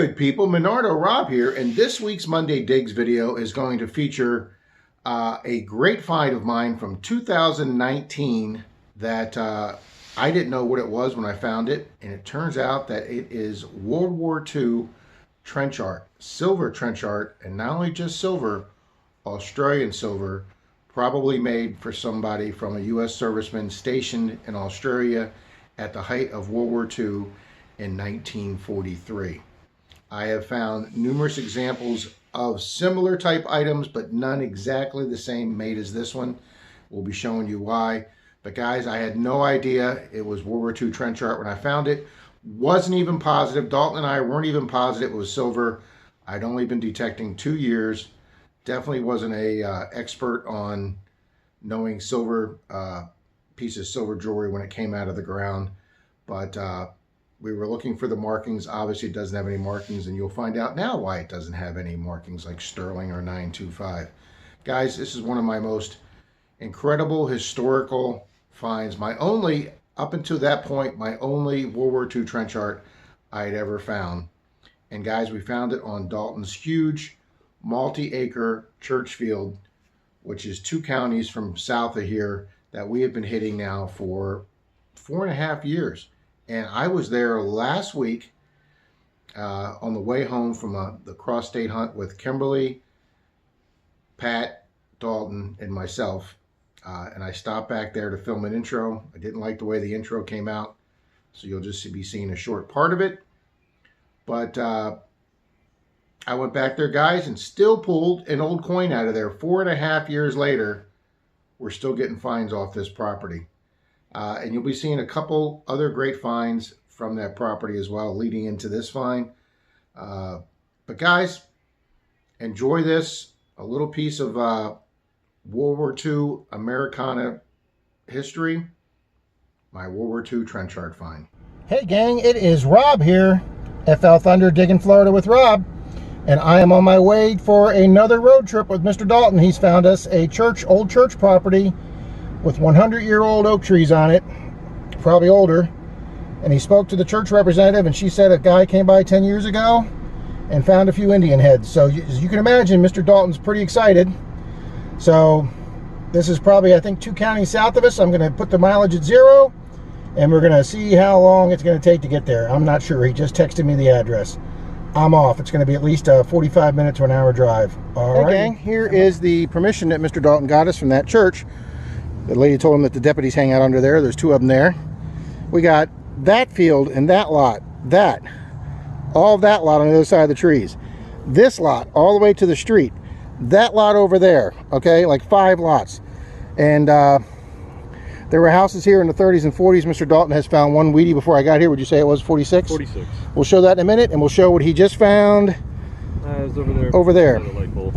Good people, Menardo Rob here, and this week's Monday Digs video is going to feature a great find of mine from 2019 that I didn't know what it was when I found it, and it turns out that it is World War II trench art, silver trench art, and not only just silver, Australian silver, probably made for somebody from a U.S. serviceman stationed in Australia at the height of World War II in 1943. I have found numerous examples of similar type items, but none exactly the same made as this one. We'll be showing you why. But guys, I had no idea it was World War II trench art when I found it. Wasn't even positive. Dalton and I weren't even positive it was silver. I'd only been detecting 2 years. Definitely wasn't a expert on knowing silver, pieces of silver jewelry when it came out of the ground. But we were looking for the markings. Obviously, it doesn't have any markings, and you'll find out now why it doesn't have any markings like sterling or 925. Guys, this is one of my most incredible historical finds. My only, up until that point, my only World War II trench art I had ever found. And guys, we found it on Dalton's huge multi-acre church field, which is 2 counties from south of here, that we have been hitting now for 4.5 years. And I was there last week on the way home from the cross-state hunt with Kimberly, Pat, Dalton, and myself. And I stopped back there to film an intro. I didn't like the way the intro came out, so you'll just be seeing a short part of it. But I went back there, guys, and still pulled an old coin out of there. 4.5 years later, we're still getting finds off this property. And you'll be seeing a couple other great finds from that property as well, leading into this find. But guys, enjoy this. A little piece of World War II Americana history. My World War II trench art find. Hey gang, it is Rob here. FL Thunder Digging Florida with Rob. And I am on my way for another road trip with Mr. Dalton. He's found us a old church property with 100-year-old oak trees on it, probably older. And he spoke to the church representative, and she said a guy came by 10 years ago and found a few Indian heads. So as you can imagine, Mr. Dalton's pretty excited. So this is probably, I think, 2 counties south of us. I'm going to put the mileage at 0, and we're going to see how long it's going to take to get there. I'm not sure. He just texted me the address. I'm off. It's going to be at least a 45 minute to an hour drive. All right, gang, here is the permission that Mr. Dalton got us from that church. The lady told him that the deputies hang out under there. There's 2 of them there. We got that field and that lot, all of that lot on the other side of the trees. This lot all the way to the street. That lot over there, okay, like 5 lots. And there were houses here in the 30s and 40s. Mr. Dalton has found one weedy before I got here. Would you say it was 46? 46. We'll show that in a minute, and we'll show what he just found. It's over there. Over there. The light pole.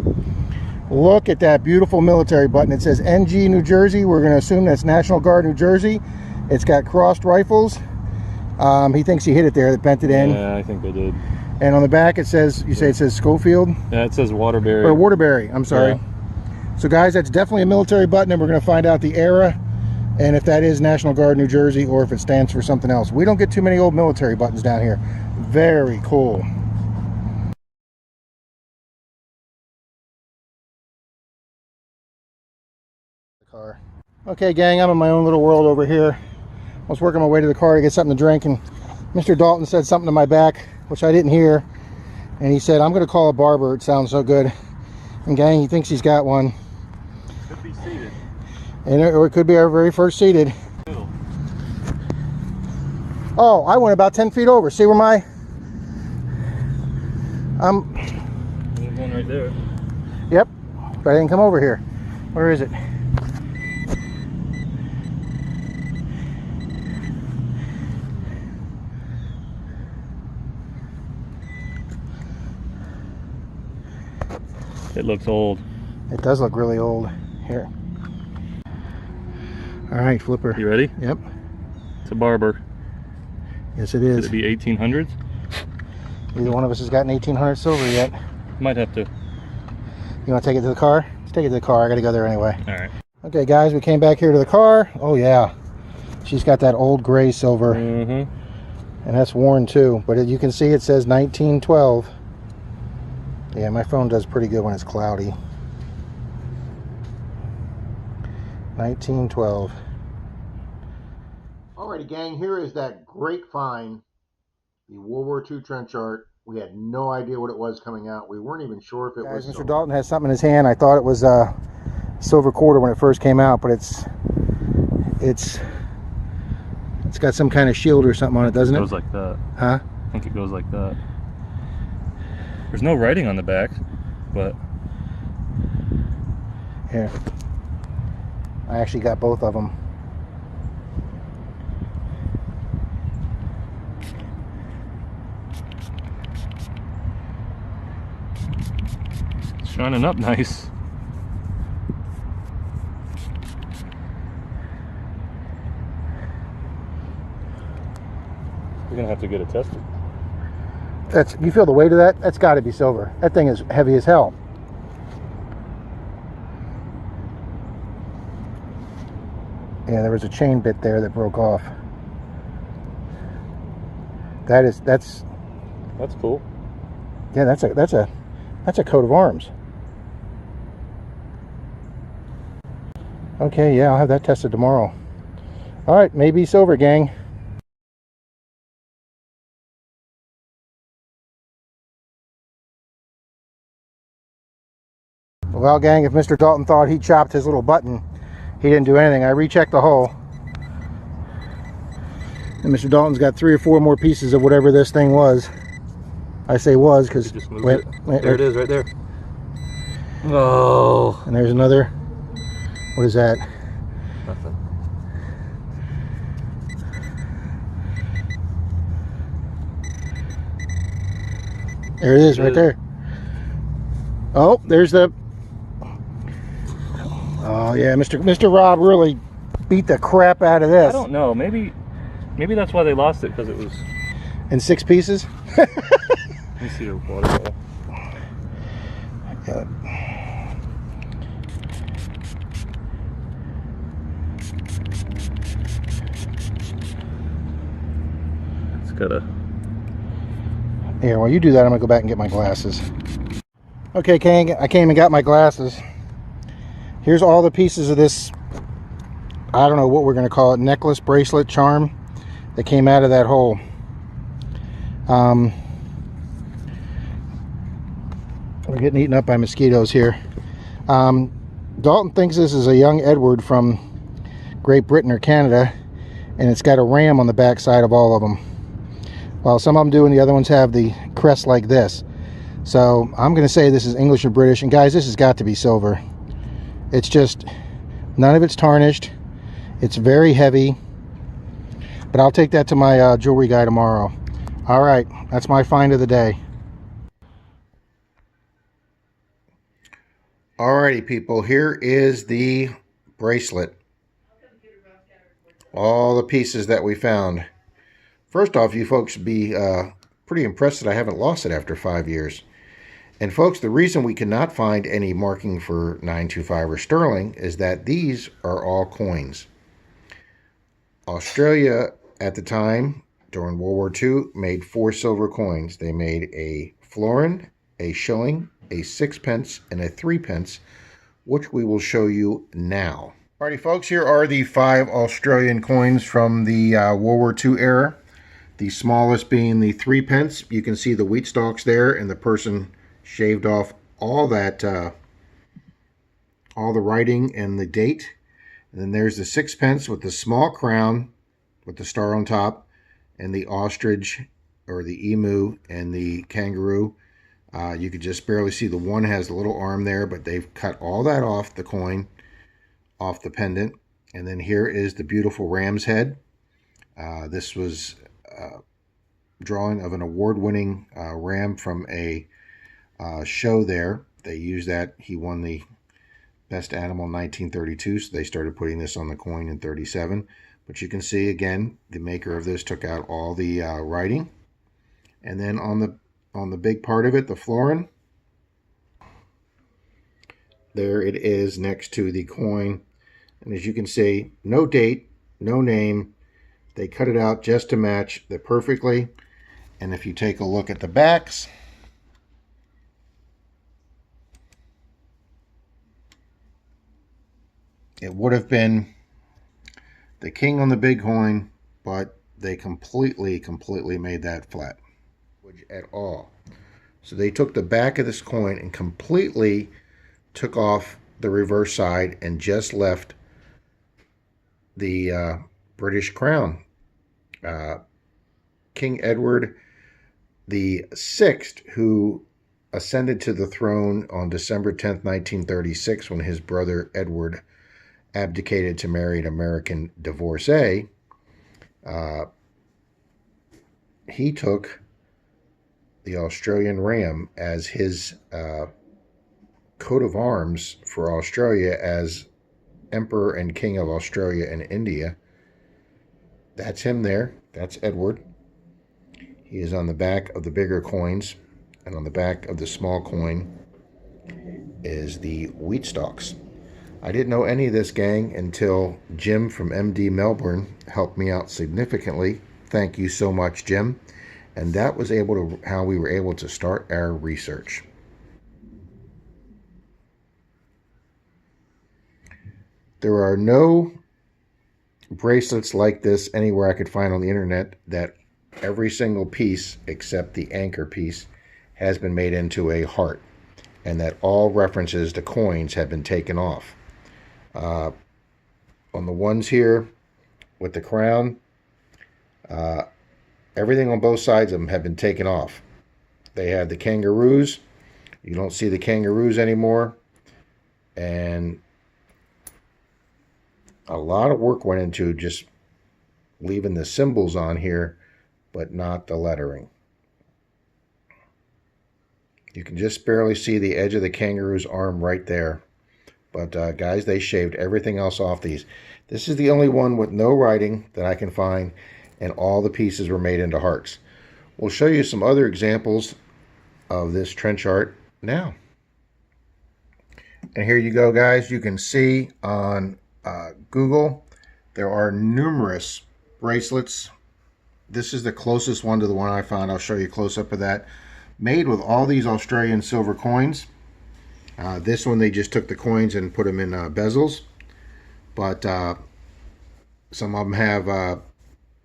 Look at that beautiful military button. It says NG New Jersey. We're going to assume that's National Guard New Jersey. It's got crossed rifles. He thinks he hit it there, that bent it in. Yeah, I think they did. And on the back it says, you say it says Schofield? Yeah, it says Waterbury. Or Waterbury, I'm sorry. Yeah. So guys, that's definitely a military button, and we're going to find out the era and if that is National Guard New Jersey or if it stands for something else. We don't get too many old military buttons down here. Very cool. Car. Okay gang, I'm in my own little world over here. I was working my way to the car to get something to drink, and Mr. Dalton said something to my back, which I didn't hear, and he said, I'm going to call a barber, it sounds so good. And gang, he thinks he's got one. Could be seated. Or it could be our very first seated. Oh, I went about 10 feet over. See where my... There's one right there. Yep, but I didn't come over here. Where is it? It looks old. It does look really old. Here. All right, flipper. You ready? Yep. It's a Barber. Yes, it is. Could it be 1800s? Neither one of us has gotten 1800 silver yet. Might have to. You want to take it to the car? Let's take it to the car. I got to go there anyway. All right. Okay, guys, we came back here to the car. Oh, yeah. She's got that old gray silver. And that's worn too, but you can see it says 1912. Yeah, my phone does pretty good when it's cloudy. 1912. Alrighty, gang, here is that great find, the World War II trench art. We had no idea what it was coming out. We weren't even sure if it was silver. Mr. Dalton has something in his hand. I thought it was a silver quarter when it first came out, but it's got some kind of shield or something on it, doesn't it? It goes like that. Huh? I think it goes like that. There's no writing on the back, but here, I actually got both of them. it's shining up nice. We're gonna have to get it tested. You feel the weight of that? That's got to be silver. That thing is heavy as hell. Yeah, there was a chain bit there that broke off. That's cool. Yeah, that's a coat of arms. Okay, yeah, I'll have that tested tomorrow. All right, maybe silver, gang. Well, gang, if Mr. Dalton thought he chopped his little button, he didn't do anything. I rechecked the hole. And Mr. Dalton's got 3 or 4 more pieces of whatever this thing was. I say was because... Wait, there it is, right there. Oh. And there's another. What is that? Nothing. There it is, right there. Oh, there's the... Oh yeah, Mr. Rob really beat the crap out of this. I don't know. Maybe that's why they lost it, because it was in 6 pieces. Let me see your water bottle. It's gotta. Here, while you do that, I'm gonna go back and get my glasses. Okay, Kang, I came and got my glasses. Here's all the pieces of this, I don't know what we're going to call it, necklace, bracelet, charm that came out of that hole. We're getting eaten up by mosquitoes here. Dalton thinks this is a young Edward from Great Britain or Canada, and it's got a ram on the back side of all of them. Well, some of them do, and the other ones have the crest like this. So I'm going to say this is English or British, and guys, this has got to be silver. It's just, none of it's tarnished. It's very heavy. But I'll take that to my jewelry guy tomorrow. All right, that's my find of the day. Alrighty, people, here is the bracelet. All the pieces that we found. First off, you folks should be pretty impressed that I haven't lost it after 5 years. And folks, the reason we cannot find any marking for 925 or sterling is that these are all coins. Australia at the time, during World War II, made 4 silver coins. They made a florin, a shilling, a 6-pence, and a 3-pence, which we will show you now. Alrighty, folks, here are the 5 Australian coins from the World War II era. The smallest being the 3-pence. You can see the wheat stalks there, and the person shaved off all that, all the writing and the date. And then there's the 6-pence with the small crown with the star on top, and the ostrich or the emu and the kangaroo. You could just barely see the one has the little arm there, but they've cut all that off the coin, off the pendant. And then here is the beautiful ram's head. This was a drawing of an award-winning ram from a show there. They used that. He won the best animal in 1932, so they started putting this on the coin in 37. But you can see, again, the maker of this took out all the writing. And then on the big part of it, the florin, there it is next to the coin. And as you can see, no date, no name, They cut it out just to match it perfectly. And if you take a look at the backs, it would have been the king on the big coin, but they completely made that flat at all. So they took the back of this coin and completely took off the reverse side and just left the British crown. King Edward the Sixth, who ascended to the throne on December 10th, 1936, when his brother Edward abdicated to marry an American divorcee. He took the Australian ram as his coat of arms for Australia as Emperor and King of Australia and India. That's him there. That's Edward. He is on the back of the bigger coins, and on the back of the small coin is the wheat stalks. I didn't know any of this, gang, until Jim from MD Melbourne helped me out significantly. Thank you so much, Jim. And that was how we were able to start our research. There are no bracelets like this anywhere I could find on the internet that every single piece except the anchor piece has been made into a heart, and that all references to coins have been taken off. On the ones here with the crown, everything on both sides of them have been taken off. They have the kangaroos. You don't see the kangaroos anymore. And a lot of work went into just leaving the symbols on here, but not the lettering. You can just barely see the edge of the kangaroo's arm right there. But guys, they shaved everything else off these. This is the only one with no writing that I can find, and all the pieces were made into hearts. We'll show you some other examples of this trench art now. And here you go, guys. You can see on Google, there are numerous bracelets. This is the closest one to the one I found. I'll show you a close-up of that. Made with all these Australian silver coins. This one, they just took the coins and put them in bezels. But some of them have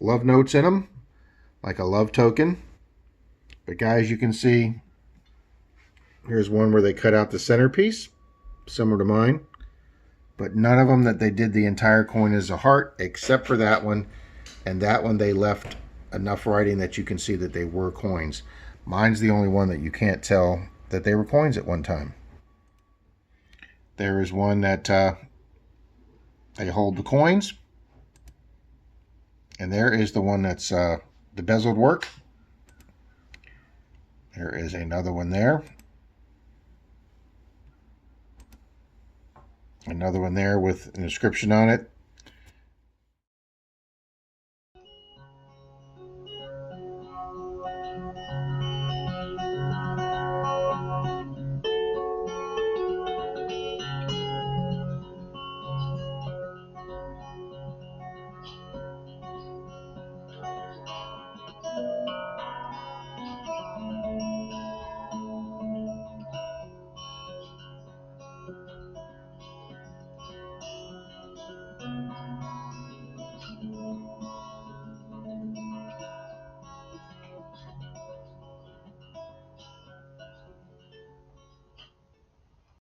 love notes in them, like a love token. But guys, you can see, here's one where they cut out the centerpiece, similar to mine. But none of them that they did the entire coin as a heart, except for that one. And that one they left enough writing that you can see that they were coins. Mine's the only one that you can't tell that they were coins at one time. There is one that they hold the coins. And there is the one that's the bezeled work. There is another one there. Another one there with an inscription on it.